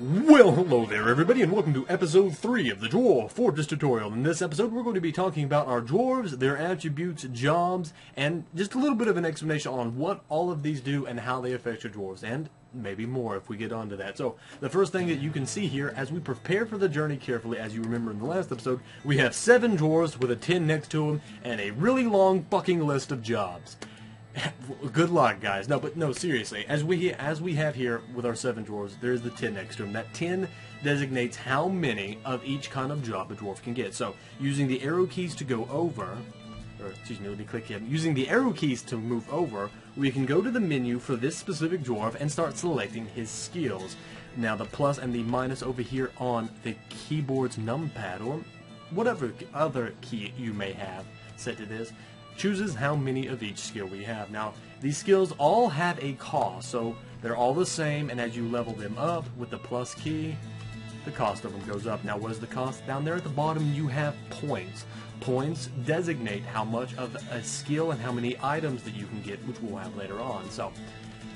Well, hello there everybody, and welcome to episode 3 of the Dwarf Fortress tutorial. In this episode, we're going to be talking about our dwarves, their attributes, jobs, and just a little bit of an explanation on what all of these do and how they affect your dwarves, and maybe more if we get onto that. So, the first thing that you can see here, as we prepare for the journey carefully, as you remember in the last episode, we have 7 dwarves with a 10 next to them, and a really long fucking list of jobs. Good luck, guys. No, seriously. As we have here with our 7 dwarves, there's the 10 next to him. That 10 designates how many of each kind of job a dwarf can get. So, using the arrow keys to go over, or excuse me, let me click here. Using the arrow keys to move over, we can go to the menu for this specific dwarf and start selecting his skills. Now, the plus and the minus over here on the keyboard's numpad, or whatever other key you may have set to this, chooses how many of each skill we have. Now, these skills all have a cost, so they're all the same, and as you level them up with the plus key, the cost of them goes up. Now, what is the cost? Down there at the bottom, you have points. Points designate how much of a skill and how many items that you can get, which we'll have later on. So,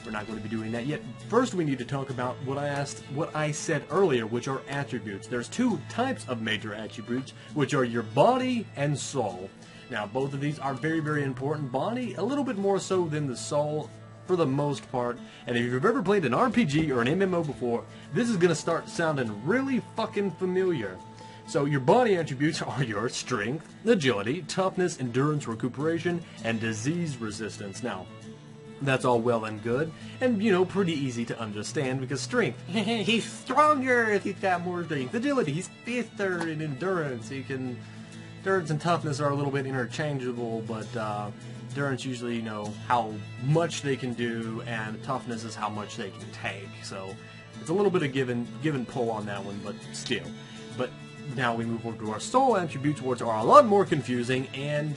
we're not going to be doing that yet. First, we need to talk about what I said earlier, which are attributes. There's 2 types of major attributes, which are your body and soul. Now, both of these are very, very important. Body, a little bit more so than the soul, for the most part. And if you've ever played an RPG or an MMO before, this is going to start sounding really fucking familiar. So, your body attributes are your strength, agility, toughness, endurance, recuperation, and disease resistance. Now, that's all well and good, and, you know, pretty easy to understand, because strength, he's stronger if he's got more strength. Agility, he's faster in endurance, endurance and toughness are a little bit interchangeable, but endurance usually, you know, how much they can do, and toughness is how much they can take. So it's a little bit of give and pull on that one, but still. But now we move over to our soul attributes, which are a lot more confusing and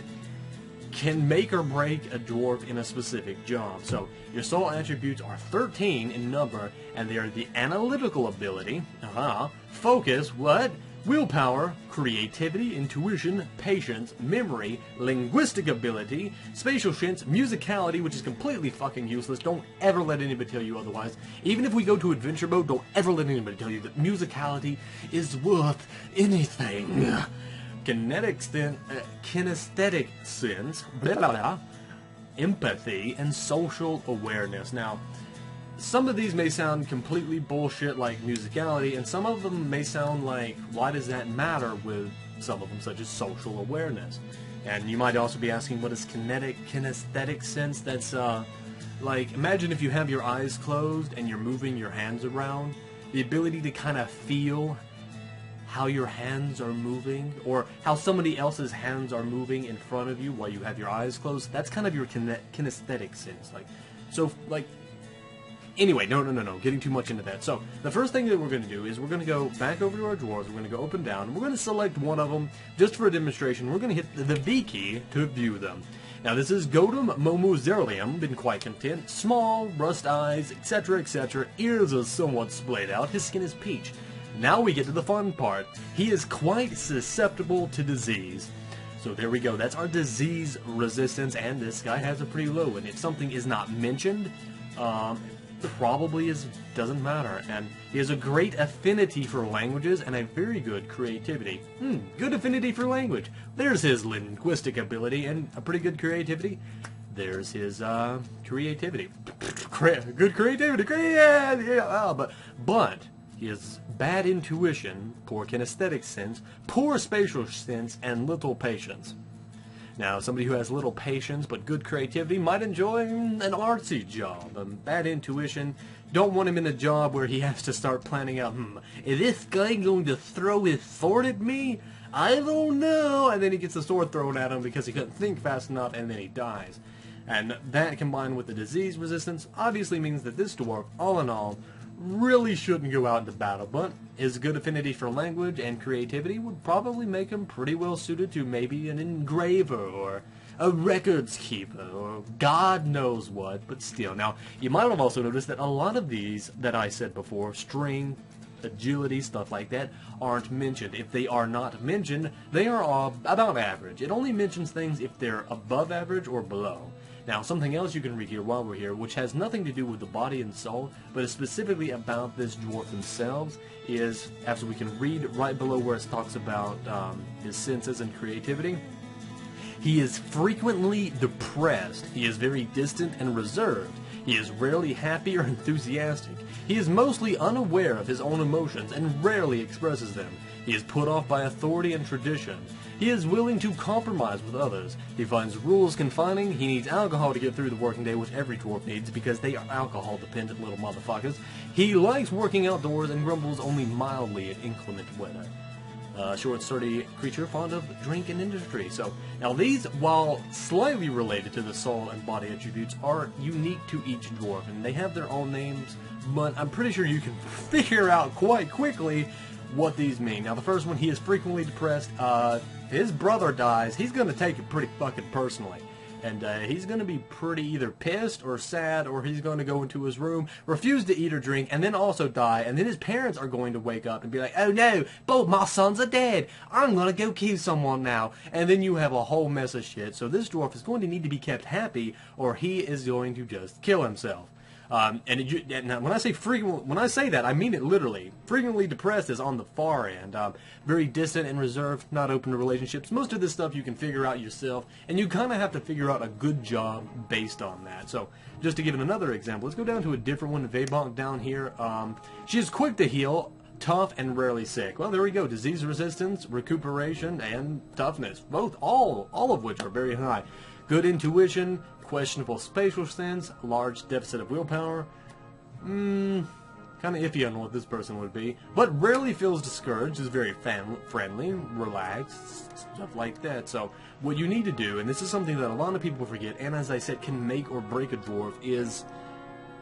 can make or break a dwarf in a specific job. So your soul attributes are 13 in number, and they are the analytical ability, focus, willpower, creativity, intuition, patience, memory, linguistic ability, spatial sense, musicality, which is completely fucking useless. Don't ever let anybody tell you otherwise. Even if we go to adventure mode, don't ever let anybody tell you that musicality is worth anything. Kinesthetic sense, empathy, and social awareness. Now, some of these may sound completely bullshit like musicality, and some of them may sound like, why does that matter with some of them, such as social awareness? And you might also be asking, what is kinesthetic sense? That's, like, imagine if you have your eyes closed and you're moving your hands around. The ability to kind of feel how your hands are moving, or how somebody else's hands are moving in front of you while you have your eyes closed. That's kind of your kinesthetic sense. Anyway, no, getting too much into that. So, the first thing that we're going to do is we're going to go back over to our drawers, we're going to go up and down, and we're going to select one of them, just for a demonstration. We're going to hit the V key to view them. Now, this is Godum Momuzerlium, been quite content, small, rust eyes, etc., etc., ears are somewhat splayed out, his skin is peach. Now we get to the fun part. He is quite susceptible to disease. So there we go, that's our disease resistance, and this guy has a pretty low, and if something is not mentioned, probably doesn't matter. And he has a great affinity for languages and a very good creativity. Good affinity for language. There's his linguistic ability and a pretty good creativity. There's his creativity. Good creativity. But he has bad intuition, poor kinesthetic sense, poor spatial sense, and little patience. Now, somebody who has little patience but good creativity might enjoy an artsy job. Bad intuition, don't want him in a job where he has to start planning out, is this guy going to throw his sword at me? I don't know. And then he gets the sword thrown at him because he couldn't think fast enough, and then he dies. And that combined with the disease resistance obviously means that this dwarf, all in all, really shouldn't go out into battle, but his good affinity for language and creativity would probably make him pretty well suited to maybe an engraver or a records keeper or God knows what, but still. Now, you might have also noticed that a lot of these that I said before, strength, agility, stuff like that, aren't mentioned. If they are not mentioned, they are about average. It only mentions things if they're above average or below. Now, something else you can read here while we're here, which has nothing to do with the body and soul, but is specifically about this dwarf themselves, is, as we can read right below where it talks about his senses and creativity, he is frequently depressed. He is very distant and reserved. He is rarely happy or enthusiastic. He is mostly unaware of his own emotions and rarely expresses them. He is put off by authority and tradition. He is willing to compromise with others. He finds rules confining. He needs alcohol to get through the working day, which every dwarf needs because they are alcohol-dependent little motherfuckers. He likes working outdoors and grumbles only mildly at inclement weather. Short, sturdy creature, fond of drink and industry. So, now these, while slightly related to the soul and body attributes, are unique to each dwarf, and they have their own names, but I'm pretty sure you can figure out quite quickly what these mean. Now, the first one, he is frequently depressed. His brother dies. He's going to take it pretty fucking personally. And he's going to be pretty either pissed or sad, or he's going to go into his room, refuse to eat or drink, and then also die. And then his parents are going to wake up and be like, oh no, both my sons are dead. I'm going to go kill someone now. And then you have a whole mess of shit. So this dwarf is going to need to be kept happy, or he is going to just kill himself. Now, when I say that, I mean it literally. Frequently depressed is on the far end. Very distant and reserved, not open to relationships. Most of this stuff you can figure out yourself, and you kind of have to figure out a good job based on that. So, just to give it another example, let's go down to a different one. Vabonk down here. She is quick to heal, tough, and rarely sick. Well, there we go. Disease resistance, recuperation, and toughness. All of which are very high. Good intuition, questionable spatial sense, large deficit of willpower. Kind of iffy on what this person would be. But rarely feels discouraged, is very friendly, relaxed, stuff like that. So what you need to do, and this is something that a lot of people forget, and as I said, can make or break a dwarf, is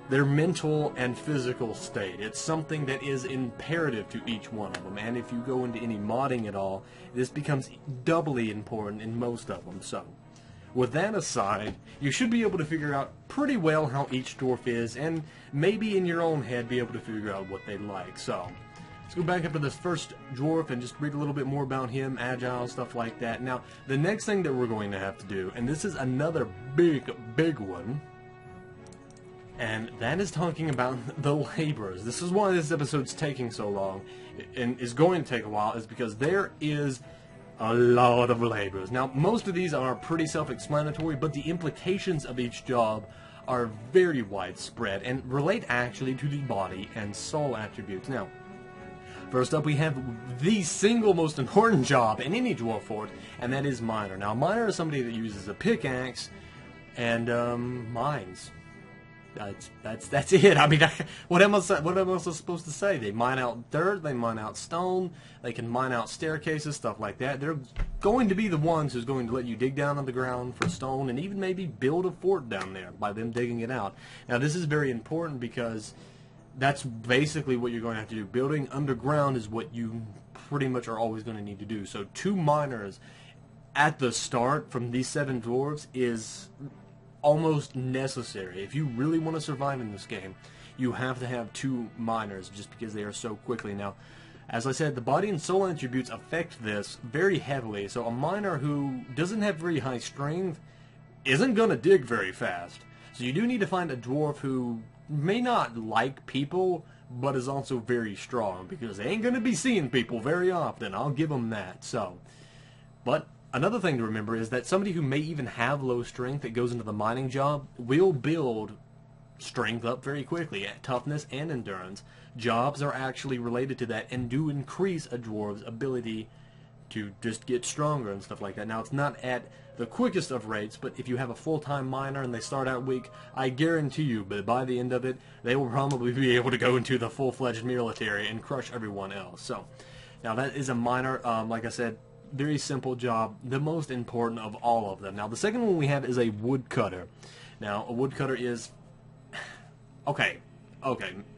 their mental and physical state. It's something that is imperative to each one of them. And if you go into any modding at all, this becomes doubly important in most of them. So with that aside, you should be able to figure out pretty well how each dwarf is, and maybe in your own head be able to figure out what they like. So, let's go back up to this first dwarf and just read a little bit more about him, agile, stuff like that. Now, the next thing that we're going to have to do, and this is another big one, and that is talking about the laborers. This is why this episode's taking so long, and is going to take a while, is because there is a lot of laborers. Now, most of these are pretty self-explanatory, but the implications of each job are very widespread and relate actually to the body and soul attributes. Now, first up we have the single most important job in any dwarf fort, and that is miner. Now, a miner is somebody that uses a pickaxe and mines. That's it. I mean, what am I supposed to say? They mine out dirt, they mine out stone, they can mine out staircases, stuff like that. They're going to be the ones who's going to let you dig down on the ground for stone and even maybe build a fort down there by them digging it out. Now, this is very important because that's basically what you're going to have to do. Building underground is what you pretty much are always going to need to do. So 2 miners at the start from these 7 dwarves is almost necessary. If you really want to survive in this game, you have to have 2 miners just because they are so quickly. Now, as I said, the body and soul attributes affect this very heavily. So a miner who doesn't have very high strength isn't going to dig very fast. So you do need to find a dwarf who may not like people, but is also very strong, because they ain't going to be seeing people very often. I'll give them that. So, but another thing to remember is that somebody who may even have low strength that goes into the mining job will build strength up very quickly, toughness and endurance. Jobs are actually related to that and do increase a dwarf's ability to just get stronger and stuff like that. Now, it's not at the quickest of rates, but if you have a full-time miner and they start out weak, I guarantee you, but by the end of it, they will probably be able to go into the full-fledged military and crush everyone else. So, now that is a miner, like I said, very simple job, the most important of all of them. Now, the second one we have is a woodcutter. Now, a woodcutter is... Okay,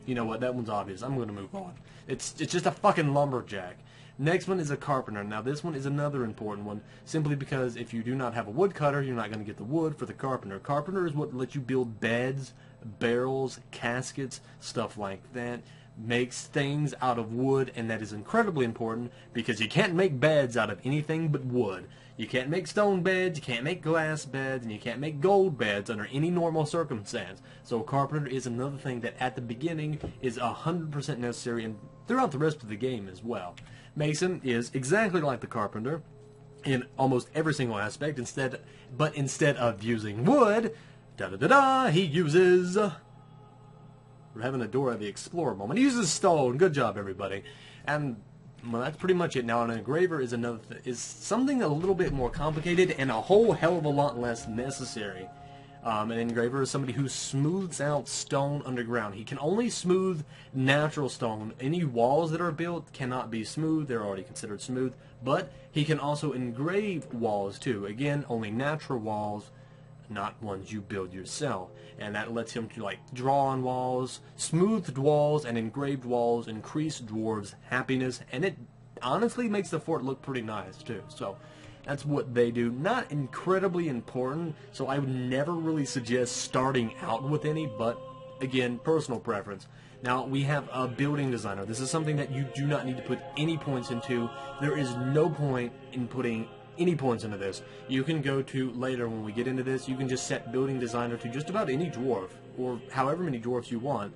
you know what, that one's obvious. I'm going to move on. It's just a fucking lumberjack. Next one is a carpenter. Now, this one is another important one, simply because if you do not have a woodcutter, you're not going to get the wood for the carpenter. Carpenter is what lets you build beds, barrels, caskets, stuff like that. makes things out of wood, and that is incredibly important because you can't make beds out of anything but wood. You can't make stone beds, you can't make glass beds, and you can't make gold beds under any normal circumstance. So a carpenter is another thing that at the beginning is 100% necessary, and throughout the rest of the game as well. Mason is exactly like the carpenter in almost every single aspect, but instead of using wood, he uses... We're having a Dora the Explorer moment. He uses stone. Good job, everybody. And well, that's pretty much it. Now, an engraver is is something a little bit more complicated and a whole hell of a lot less necessary. An engraver is somebody who smooths out stone underground. He can only smooth natural stone. Any walls that are built cannot be smooth. They're already considered smooth. But he can also engrave walls too. Again, only natural walls, not ones you build yourself. And that lets him to like draw on walls. Smoothed walls and engraved walls increase dwarves' happiness, and it honestly makes the fort look pretty nice too. So that's what they do. Not incredibly important, so I would never really suggest starting out with any, but again, personal preference. Now, we have a building designer. This is something that you do not need to put any points into. There is no point in putting any points into this. You can go to, later when we get into this, you can just set building designer to just about any dwarf, or however many dwarfs you want.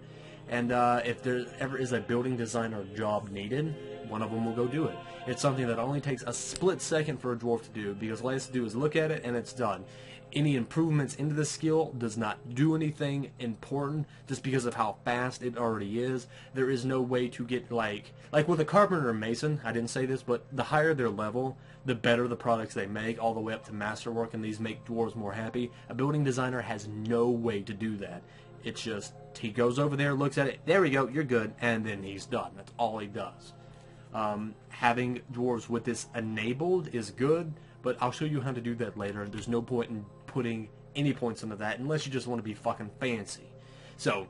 And if there ever is a building designer job needed, one of them will go do it. It's something that only takes a split second for a dwarf to do, because all he has to do is look at it and it's done. Any improvements into the skill does not do anything important just because of how fast it already is. There is no way to get like with a carpenter and mason, I didn't say this, but the higher their level, the better the products they make, all the way up to masterwork, and these make dwarves more happy. A building designer has no way to do that. It's just, he goes over there, looks at it, there we go, you're good, and then he's done. That's all he does. Having dwarves with this enabled is good, but I'll show you how to do that later. There's no point in putting any points into that unless you just want to be fucking fancy. So,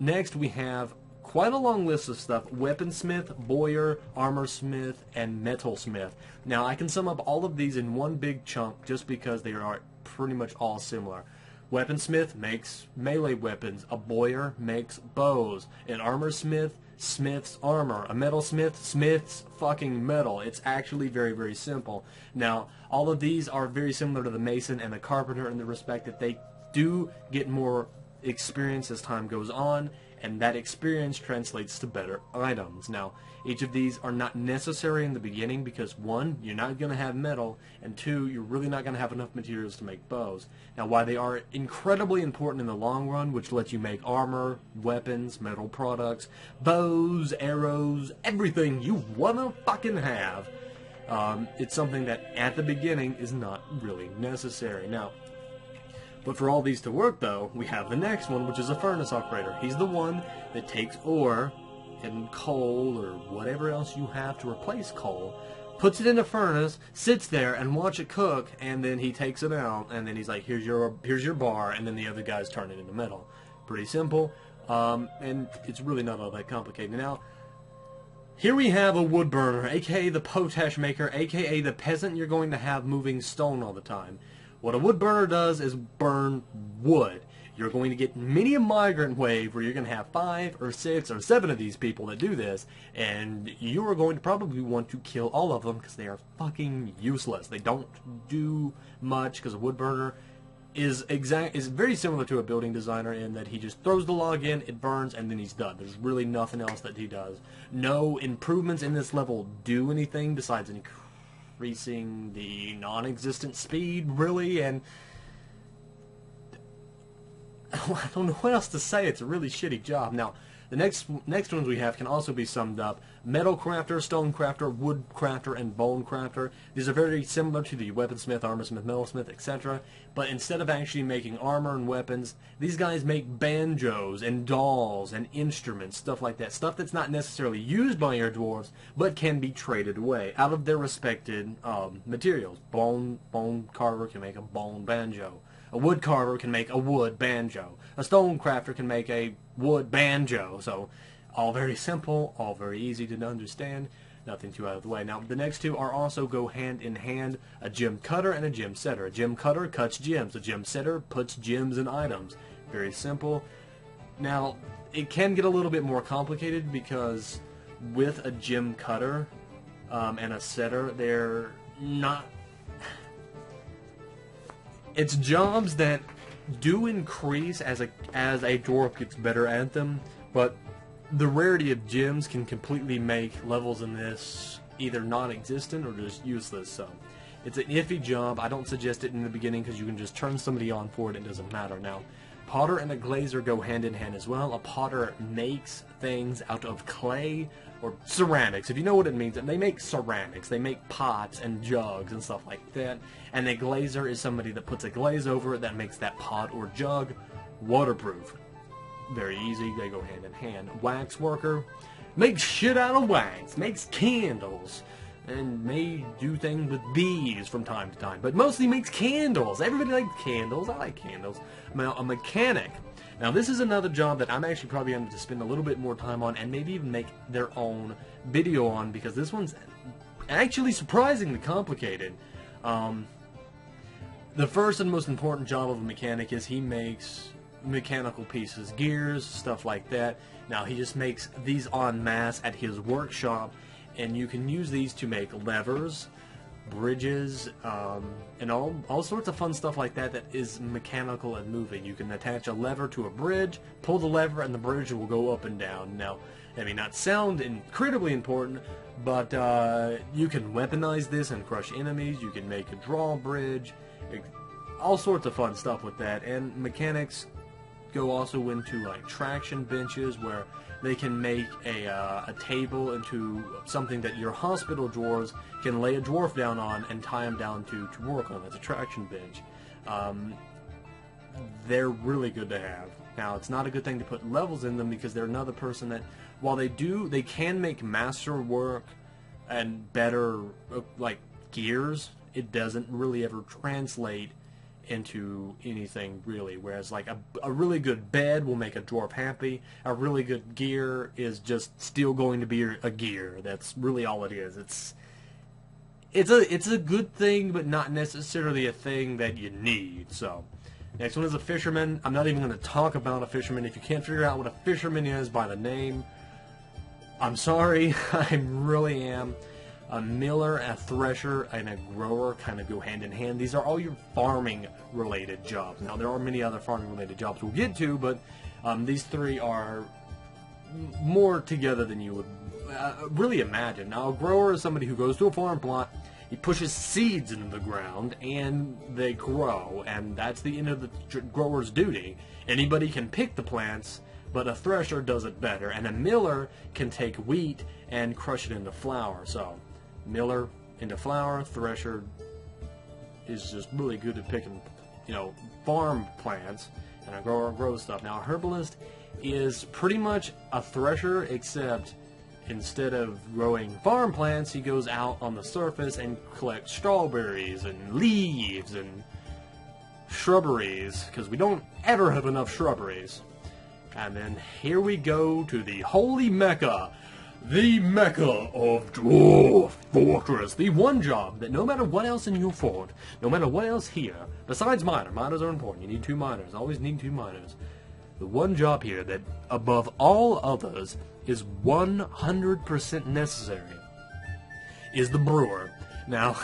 next we have quite a long list of stuff: weaponsmith, bowyer, armorsmith, and metalsmith. Now, I can sum up all of these in one big chunk just because they are pretty much all similar. Weaponsmith makes melee weapons, a bowyer makes bows, an armorsmith smiths armor, a metalsmith smiths fucking metal. It's actually very, very simple. Now, all of these are very similar to the mason and the carpenter in the respect that they do get more experience as time goes on, and that experience translates to better items. Now, each of these are not necessary in the beginning because, one, you're not going to have metal, and two, you're really not going to have enough materials to make bows. Now, while they are incredibly important in the long run, which lets you make armor, weapons, metal products, bows, arrows, everything you want to fucking have, it's something that at the beginning is not really necessary. Now, but for all these to work, though, we have the next one, which is a furnace operator. He's the one that takes ore and coal or whatever else you have to replace coal, puts it in a furnace, sits there and watch it cook, and then he takes it out, and then he's like, here's your bar, and then the other guys turn it into metal. Pretty simple, and it's really not all that complicated. Now, here we have a wood burner, aka the potash maker, aka the peasant you're going to have moving stone all the time. What a wood burner does is burn wood. You're going to get many a migrant wave where you're going to have 5 or 6 or 7 of these people that do this, and you are going to probably want to kill all of them because they are fucking useless. They don't do much because a wood burner is very similar to a building designer in that he just throws the log in, it burns, and then he's done. There's really nothing else that he does. No improvements in this level do anything besides increasing the non-existent speed, really, and I don't know what else to say. It's a really shitty job. Now, the next ones we have can also be summed up: metal crafter, stone crafter, wood crafter, and bone crafter. These are very similar to the weaponsmith, armorsmith, metalsmith, etc. But instead of actually making armor and weapons, these guys make banjos and dolls and instruments, stuff like that. Stuff that's not necessarily used by your dwarves, but can be traded away out of their respected materials. Bone carver can make a bone banjo. A wood carver can make a wood banjo. A stone crafter can make a wood banjo. So, all very simple, all very easy to understand, nothing too out of the way. Now, the next two are also go hand in hand: a gem cutter and a gem setter. A gem cutter cuts gems. A gem setter puts gems in items. Very simple. Now, it can get a little bit more complicated because with a gem cutter and a setter, they're not... It's jobs that do increase as a dwarf gets better at them, but the rarity of gems can completely make levels in this either non-existent or just useless. So it's an iffy job. I don't suggest it in the beginning because you can just turn somebody on for it. It doesn't matter. Now, potter and a glazer go hand in hand as well. A potter makes things out of clay or ceramics, if you know what it means. They make ceramics. They make pots and jugs and stuff like that. And a glazer is somebody that puts a glaze over it that makes that pot or jug waterproof. Very easy. They go hand in hand. Wax worker makes shit out of wax. Makes candles. And may do things with bees from time to time. But mostly makes candles. Everybody likes candles. I like candles. Now, a mechanic. Now, this is another job that I'm actually probably going to spend a little bit more time on and maybe even make their own video on, because this one's actually surprisingly complicated. The first and most important job of a mechanic is he makes mechanical pieces, gears, stuff like that. Now, he just makes these en masse at his workshop, and you can use these to make levers, bridges, and all sorts of fun stuff like that that is mechanical and moving. You can attach a lever to a bridge, pull the lever, and the bridge will go up and down. Now, that may not sound incredibly important, but you can weaponize this and crush enemies. You can make a drawbridge, all sorts of fun stuff with that. And mechanics go also into like traction benches, where they can make a table into something that your hospital dwarves can lay a dwarf down on and tie him down to work on. That's a traction bench. They're really good to have. Now, it's not a good thing to put levels in them because they're another person that, while they can make masterwork and better like gears, it doesn't really ever translate into anything really. Whereas like a really good bed will make a dwarf happy. A really good gear is just still going to be a gear. That's really all it is. It's a good thing, but not necessarily a thing that you need. So next one is a fisherman. I'm not even going to talk about a fisherman. If you can't figure out what a fisherman is by the name, I'm sorry. I really am. A miller, a thresher, and a grower kind of go hand in hand. These are all your farming-related jobs. Now, there are many other farming-related jobs we'll get to, but these three are more together than you would really imagine. Now, a grower is somebody who goes to a farm plot, he pushes seeds into the ground, and they grow, and that's the end of the grower's duty. Anybody can pick the plants, but a thresher does it better, and a miller can take wheat and crush it into flour. So miller into flour, thresher is just really good at picking, farm plants, and a grower grows stuff. Now, a herbalist is pretty much a thresher, except instead of growing farm plants, he goes out on the surface and collects strawberries and leaves and shrubberies, because we don't ever have enough shrubberies. And then here we go to the holy Mecca. The Mecca of Dwarf Fortress. The one job that no matter what else in your fort, no matter what else here, besides miners are important. You need 2 miners. Always need 2 miners. The one job here that, above all others, is 100% necessary is the brewer. Now,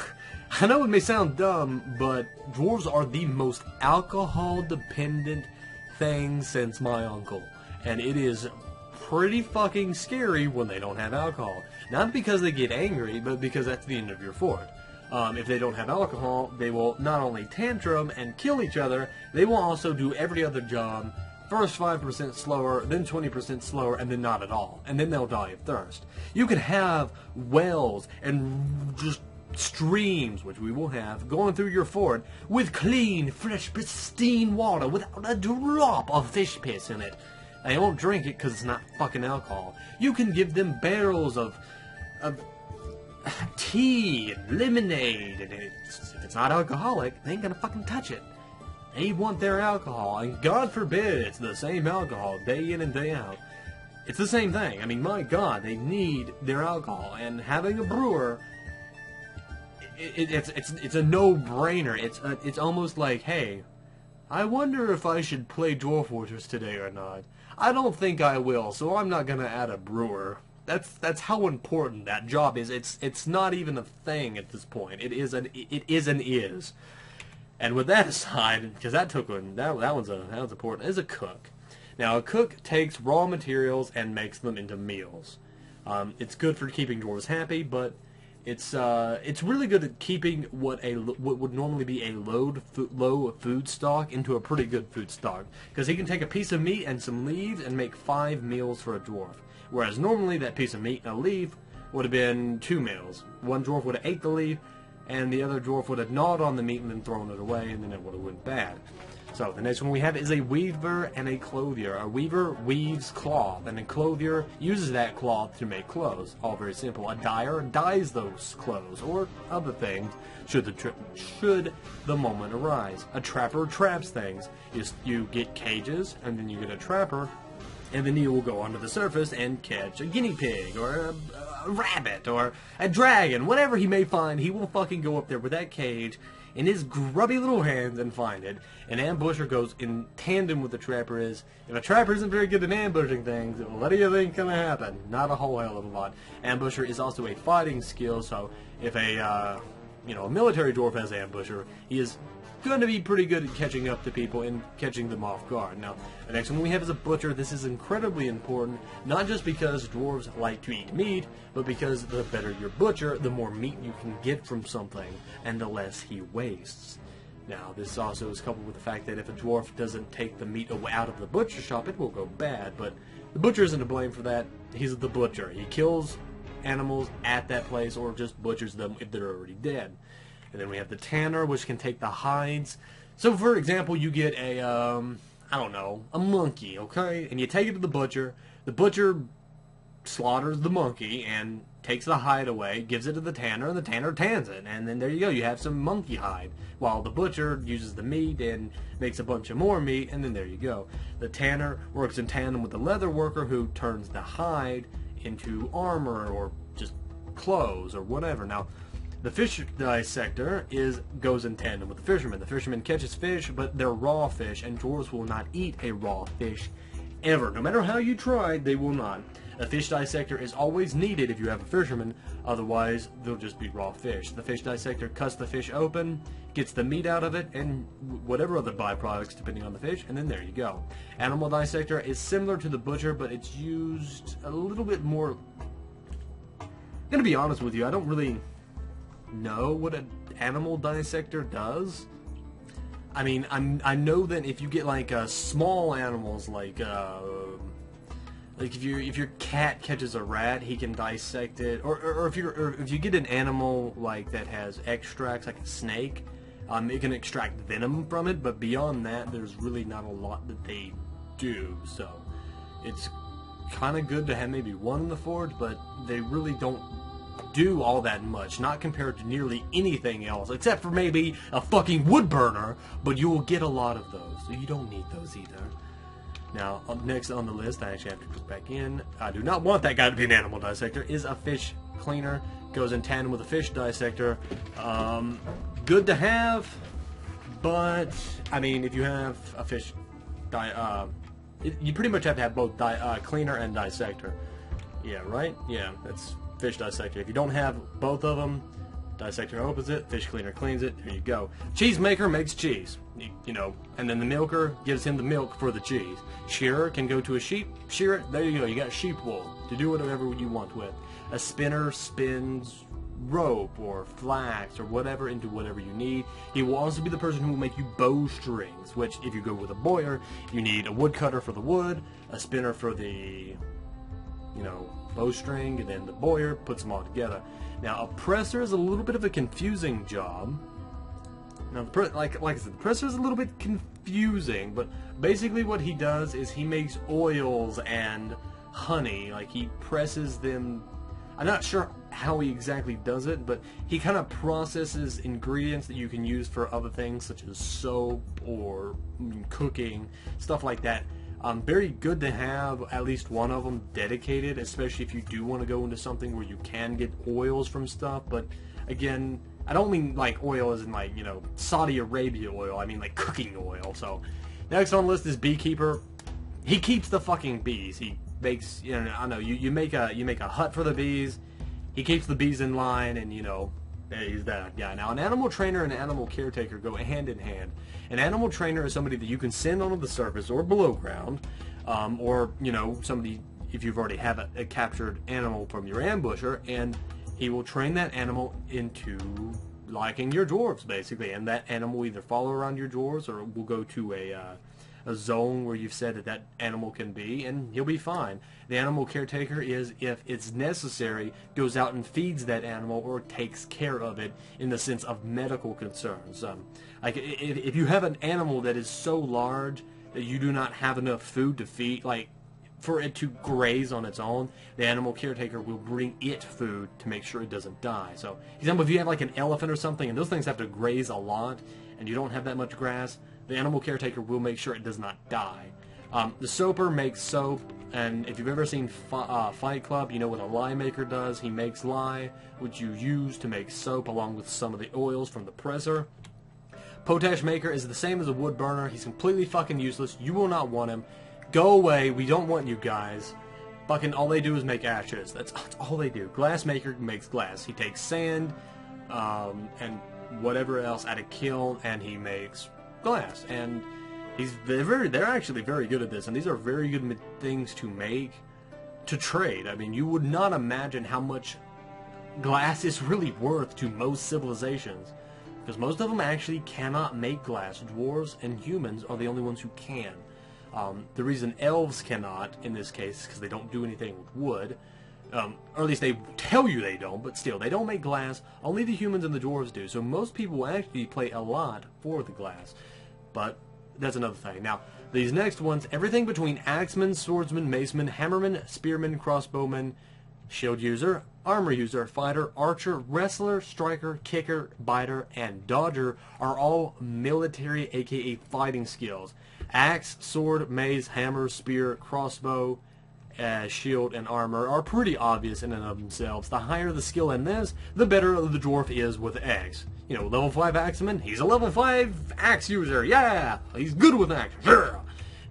I know it may sound dumb, but dwarves are the most alcohol-dependent thing since my uncle. And it is pretty fucking scary when they don't have alcohol. Not because they get angry, but because that's the end of your fort. If they don't have alcohol, they will not only tantrum and kill each other, they will also do every other job, first 5% slower, then 20% slower, and then not at all. And then they'll die of thirst. You can have wells and just streams, which we will have, going through your fort with clean, fresh, pristine water without a drop of fish piss in it. They won't drink it because it's not fucking alcohol. You can give them barrels of tea and lemonade, and if it's not alcoholic, they ain't gonna fucking touch it. They want their alcohol, and God forbid it's the same alcohol day in and day out. It's the same thing. I mean, my God, they need their alcohol, and having a brewer, it's a no-brainer. It's almost like, hey, I wonder if I should play Dwarf Fortress today or not. I don't think I will, so I'm not gonna add a brewer. That's how important that job is. It's not even a thing at this point. It is an is. And with that aside, because that one's important, is a cook. Now a cook takes raw materials and makes them into meals. It's good for keeping dwarves happy, but it's really good at keeping what would normally be a low food stock into a pretty good food stock, because he can take a piece of meat and some leaves and make 5 meals for a dwarf, whereas normally that piece of meat and a leaf would have been 2 meals. One dwarf would have ate the leaf, and the other dwarf would have gnawed on the meat and then thrown it away, and then it would have went bad. So the next one we have is a weaver and a clothier. A weaver weaves cloth, and a clothier uses that cloth to make clothes. All very simple. A dyer dyes those clothes or other things should the moment arise. A trapper traps things. You get cages, and then you get a trapper, and then he will go onto the surface and catch a guinea pig or a rabbit or a dragon, whatever he may find. He will fucking go up there with that cage in his grubby little hands and find it. An ambusher goes in tandem with the trapper is. If a trapper isn't very good at ambushing things, what do you think gonna happen? Not a whole hell of a lot. Ambusher is also a fighting skill, so if a military dwarf has ambusher, he is going to be pretty good at catching up to people and catching them off guard. Now, the next one we have is a butcher. This is incredibly important, not just because dwarves like to eat meat, but because the better your butcher, the more meat you can get from something, and the less he wastes. Now, this also is coupled with the fact that if a dwarf doesn't take the meat away out of the butcher shop, it will go bad, but the butcher isn't to blame for that. He's the butcher. He kills animals at that place or just butchers them if they're already dead. And then we have the tanner, which can take the hides. So, for example, you get a, a monkey, okay? And you take it to the butcher. The butcher slaughters the monkey and takes the hide away, gives it to the tanner, and the tanner tans it. And then there you go, you have some monkey hide. While the butcher uses the meat and makes a bunch of more meat, and then there you go. The tanner works in tandem with the leather worker who turns the hide into armor or just clothes or whatever. Now, the fish dissector goes in tandem with the fisherman. The fisherman catches fish, but they're raw fish, and dwarves will not eat a raw fish ever. No matter how you try, they will not. A fish dissector is always needed if you have a fisherman, otherwise they'll just be raw fish. The fish dissector cuts the fish open, gets the meat out of it, and whatever other byproducts depending on the fish, and then there you go. Animal dissector is similar to the butcher, but it's used a little bit more. I'm gonna be honest with you, I don't really know what an animal dissector does. I mean, I know that if you get like small animals, like if your cat catches a rat, he can dissect it, or if you get an animal like that has extracts, like a snake, it can extract venom from it. But beyond that, there's really not a lot that they do. So it's kind of good to have maybe one in the forge, but they really don't do all that much, not compared to nearly anything else, except for maybe a fucking wood burner, but you will get a lot of those, so you don't need those either. Now, next on the list, I actually have to put back in, I do not want that guy to be an animal dissector, is a fish cleaner. Goes in tandem with a fish dissector. Good to have, but, I mean, if you have a fish, you pretty much have to have both cleaner and dissector. Yeah, right? Yeah, that's fish dissector. If you don't have both of them, dissector opens it, fish cleaner cleans it, there you go. Cheese maker makes cheese, you know, and then the milker gives him the milk for the cheese. Shearer can go to a sheep, shear it, there you go, you got sheep wool to do whatever you want with. A spinner spins rope or flax or whatever into whatever you need. He will also be the person who will make you bowstrings, which if you go with a bowyer, you need a woodcutter for the wood, a spinner for the, bowstring, and then the bowyer puts them all together. Now, a presser is a little bit of a confusing job. Now, like I said, the presser is a little bit confusing, but basically what he does is he makes oils and honey. Like, he presses them. I'm not sure how he exactly does it, but he kind of processes ingredients that you can use for other things, such as soap or cooking, stuff like that. Very good to have at least one of them dedicated, especially if you do want to go into something where you can get oils from stuff. But again, I don't mean like oil as in like, Saudi Arabia oil. I mean like cooking oil. So next on the list is beekeeper. he keeps the fucking bees. He makes, you know, I know you make a hut for the bees. He keeps the bees in line, and you know, he's that guy. Now, an animal trainer and an animal caretaker go hand in hand. An animal trainer is somebody that you can send onto the surface or below ground, or you know, somebody if you've already have a captured animal from your ambusher, and he will train that animal into liking your dwarves, basically, and that animal will either follow around your dwarves or will go to a zone where you've said that that animal can be, and he'll be fine. The animal caretaker is, if it's necessary, goes out and feeds that animal or takes care of it in the sense of medical concerns. Like if you have an animal that is so large that you do not have enough food to feed, like for it to graze on its own, the animal caretaker will bring it food to make sure it doesn't die. So, for example, if you have like an elephant or something, and those things have to graze a lot, and you don't have that much grass, the animal caretaker will make sure it does not die. The soaper makes soap, and if you've ever seen Fight Club, you know what a lye maker does. He makes lye, which you use to make soap along with some of the oils from the presser. Potash maker is the same as a wood burner. He's completely fucking useless. You will not want him. Go away. We don't want you guys. Fucking all they do is make ashes. That's all they do. Glass maker makes glass. He takes sand and whatever else at a kiln, and he makes glass. And they're actually very good at this, and these are very good things to make, to trade. I mean, you would not imagine how much glass is really worth to most civilizations, because most of them actually cannot make glass. Dwarves and humans are the only ones who can. The reason elves cannot, in this case, is because they don't do anything with wood. Or at least they tell you they don't, but still, they don't make glass. Only the humans and the dwarves do. So most people actually pay a lot for the glass. But that's another thing. Now, these next ones, everything between axeman, swordsman, maceman, hammerman, spearman, crossbowman, shield user, armor user, fighter, archer, wrestler, striker, kicker, biter, and dodger are all military, aka fighting skills. Axe, sword, mace, hammer, spear, crossbow, shield, and armor are pretty obvious in and of themselves. The higher the skill in this, the better the dwarf is with axe. You know, level 5 axeman, he's a level 5 axe user. Yeah! He's good with axe. Yeah!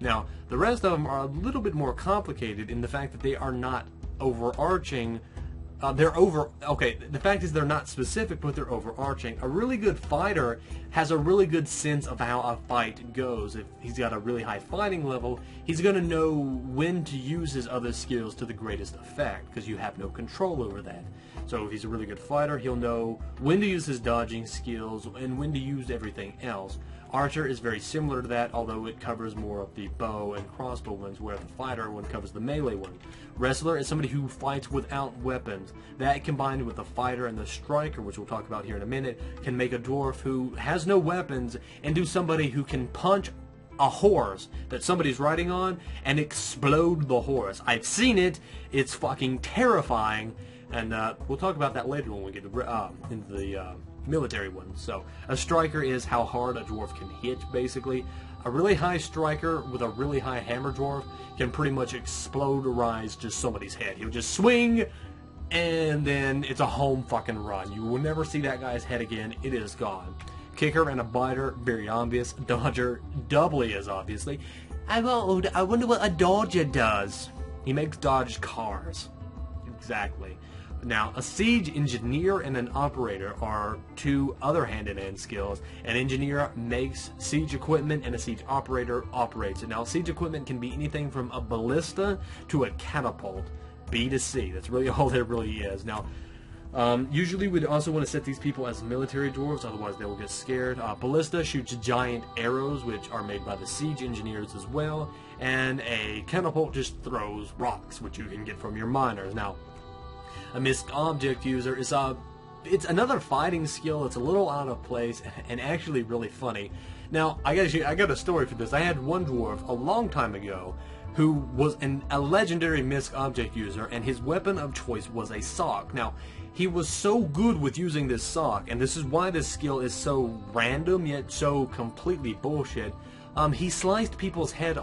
Now, the rest of them are a little bit more complicated in the fact that they are not overarching. The fact is they're not specific, but they're overarching. A really good fighter has a really good sense of how a fight goes. If he's got a really high fighting level, he's going to know when to use his other skills to the greatest effect, because you have no control over that. So if he's a really good fighter, he'll know when to use his dodging skills and when to use everything else. Archer is very similar to that, although it covers more of the bow and crossbow ones, where the fighter one covers the melee one. Wrestler is somebody who fights without weapons. That, combined with the fighter and the striker, which we'll talk about here in a minute, can make a dwarf who has no weapons into somebody who can punch a horse that somebody's riding on and explode the horse. I've seen it. It's fucking terrifying, and we'll talk about that later when we get into the military ones. So a striker is how hard a dwarf can hit, basically. A really high striker with a really high hammer dwarf can pretty much exploderize just somebody's head. He'll just swing, and then it's a home fucking run. You will never see that guy's head again. It is gone. Kicker and a biter, very obvious. Dodger, doubly as obviously. I wonder what a dodger does. He makes dodged cars. Exactly. Now, a siege engineer and an operator are two other hand-in-hand skills. An engineer makes siege equipment, and a siege operator operates it. Now, siege equipment can be anything from a ballista to a catapult. B to C. That's really all there really is. Now, usually we'd also want to set these people as military dwarves, otherwise they will get scared. Ballista shoots giant arrows, which are made by the siege engineers as well. And a catapult just throws rocks, which you can get from your miners. Now, a missed object user is it's another fighting skill. It's a little out of place and actually really funny. Now, I got a story for this. I had one dwarf a long time ago who was a legendary missed object user, and his weapon of choice was a sock. Now, he was so good with using this sock, and this is why this skill is so random yet so completely bullshit. He sliced people's heads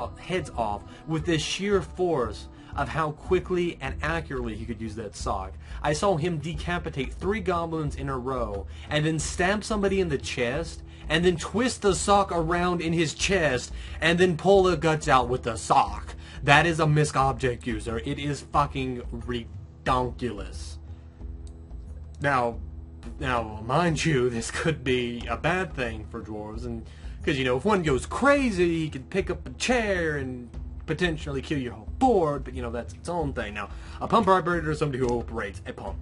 off with this sheer force of how quickly and accurately he could use that sock. I saw him decapitate 3 goblins in a row, and then stab somebody in the chest, and then twist the sock around in his chest, and then pull the guts out with the sock. That is a misc object user. It is fucking redonkulous. Now, mind you, this could be a bad thing for dwarves, and because, you know, if one goes crazy, he could pick up a chair and potentially kill your whole board, but, you know, that's its own thing. Now, a pump operator is somebody who operates a pump.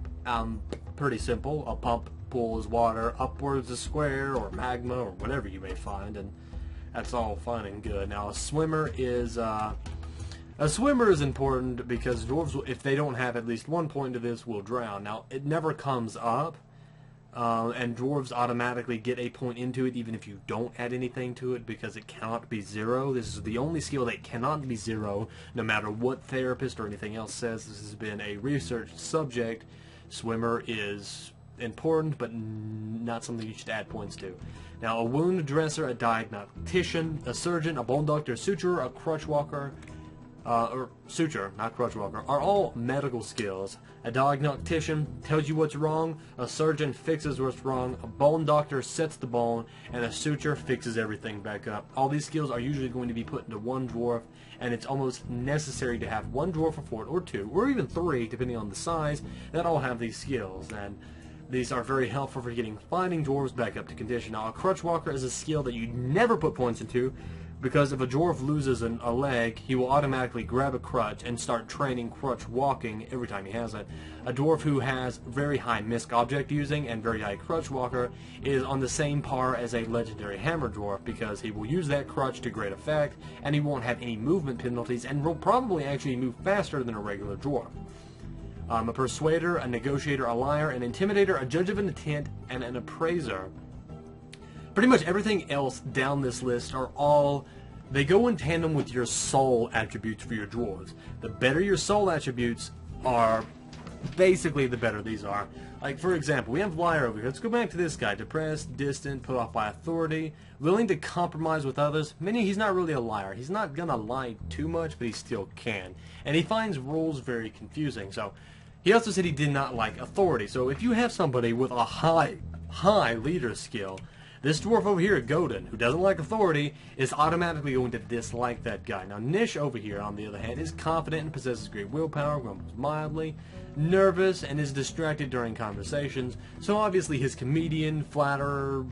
Pretty simple. A pump pulls water upwards a square or magma or whatever you may find, and that's all fine and good. Now, a swimmer is important because dwarves, if they don't have at least 1 point to this, will drown. Now, it never comes up, and dwarves automatically get a point into it even if you don't add anything to it, because it cannot be 0. This is the only skill that cannot be 0, no matter what therapist or anything else says. This has been a research subject. Swimmer is important, but not something you should add points to. Now, a wound dresser, a diagnostician, a surgeon, a bone doctor, suturer, a crutch walker, or suture, not crutch walker, are all medical skills. A diagnostician tells you what's wrong, a surgeon fixes what's wrong, a bone doctor sets the bone, and a suture fixes everything back up. All these skills are usually going to be put into one dwarf, and it's almost necessary to have one dwarf or fort, or 2, or even 3, depending on the size, that all have these skills. And these are very helpful for getting fighting dwarves back up to condition. Now, a crutch walker is a skill that you never put points into, because if a dwarf loses a leg, he will automatically grab a crutch and start training crutch walking every time he has it. A dwarf who has very high misc object using and very high crutch walker is on the same par as a legendary hammer dwarf, because he will use that crutch to great effect, and he won't have any movement penalties, and will probably actually move faster than a regular dwarf. A persuader, a negotiator, a liar, an intimidator, a judge of intent, and an appraiser. Pretty much everything else down this list are all, they go in tandem with your soul attributes for your dwarves. The better your soul attributes are, basically the better these are. Like, for example, we have liar over here. Let's go back to this guy. Depressed, distant, put off by authority, willing to compromise with others. Meaning he's not really a liar. He's not gonna lie too much, but he still can. And he finds rules very confusing. So, he also said he did not like authority. So if you have somebody with a high leader skill, this dwarf over here, Godin, who doesn't like authority, is automatically going to dislike that guy. Now, Nish over here, on the other hand, is confident and possesses great willpower, grumbles mildly, nervous, and is distracted during conversations. So obviously his comedian, flatterer,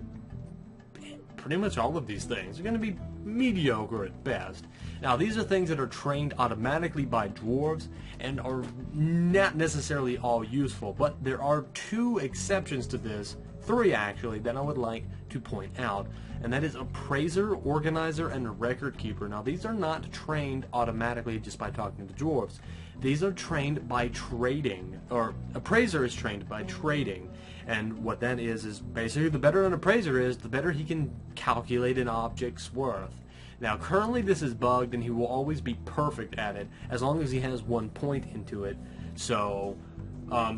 pretty much all of these things are going to be mediocre at best. Now, these are things that are trained automatically by dwarves and are not necessarily all useful, but there are 2 exceptions to this, 3 actually, that I would like to point out, and that is appraiser, organizer, and record keeper. Now, these are not trained automatically just by talking to dwarves. These are trained by trading, or appraiser is trained by trading, and what that is basically the better an appraiser is, the better he can calculate an object's worth. Now, currently this is bugged, and he will always be perfect at it as long as he has 1 point into it. So,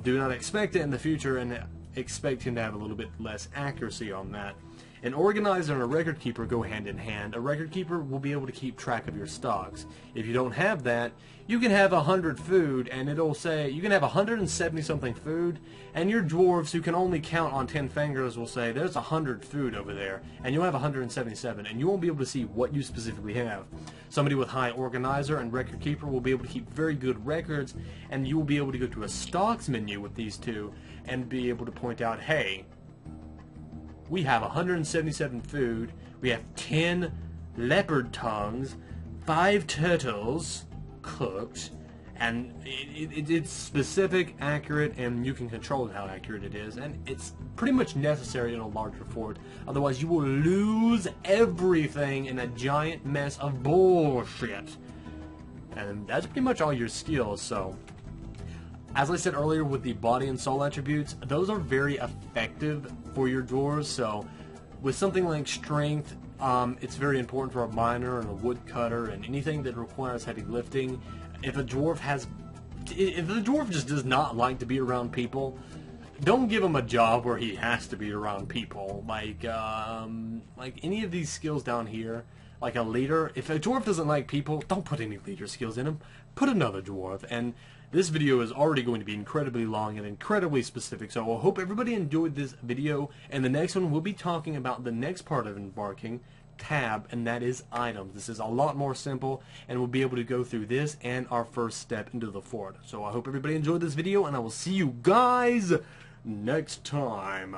do not expect it in the future, and expect him to have a little bit less accuracy on that. An organizer and a record keeper go hand in hand. A record keeper will be able to keep track of your stocks. If you don't have that, you can have 100 food, and it'll say, you can have 170 something food, and your dwarves who can only count on 10 fingers will say, there's 100 food over there, and you'll have 177, and you won't be able to see what you specifically have. Somebody with high organizer and record keeper will be able to keep very good records, and you will be able to go to a stocks menu with these 2, and be able to point out, hey, we have 177 food, we have 10 leopard tongues, 5 turtles cooked, and it's specific, accurate, and you can control how accurate it is, and it's pretty much necessary in a larger fort. Otherwise, you will lose everything in a giant mess of bullshit. And that's pretty much all your skills, so as I said earlier with the body and soul attributes, those are very effective for your dwarves. So with something like strength, it's very important for a miner and a woodcutter and anything that requires heavy lifting. If the dwarf just does not like to be around people, don't give him a job where he has to be around people. Like any of these skills down here, like a leader. If a dwarf doesn't like people, don't put any leader skills in him. Put another dwarf. And this video is already going to be incredibly long and incredibly specific, so I hope everybody enjoyed this video, and the next one we'll be talking about the next part of embarking, tab, and that is items. This is a lot more simple, and we'll be able to go through this and our first step into the fort. So I hope everybody enjoyed this video, and I will see you guys next time.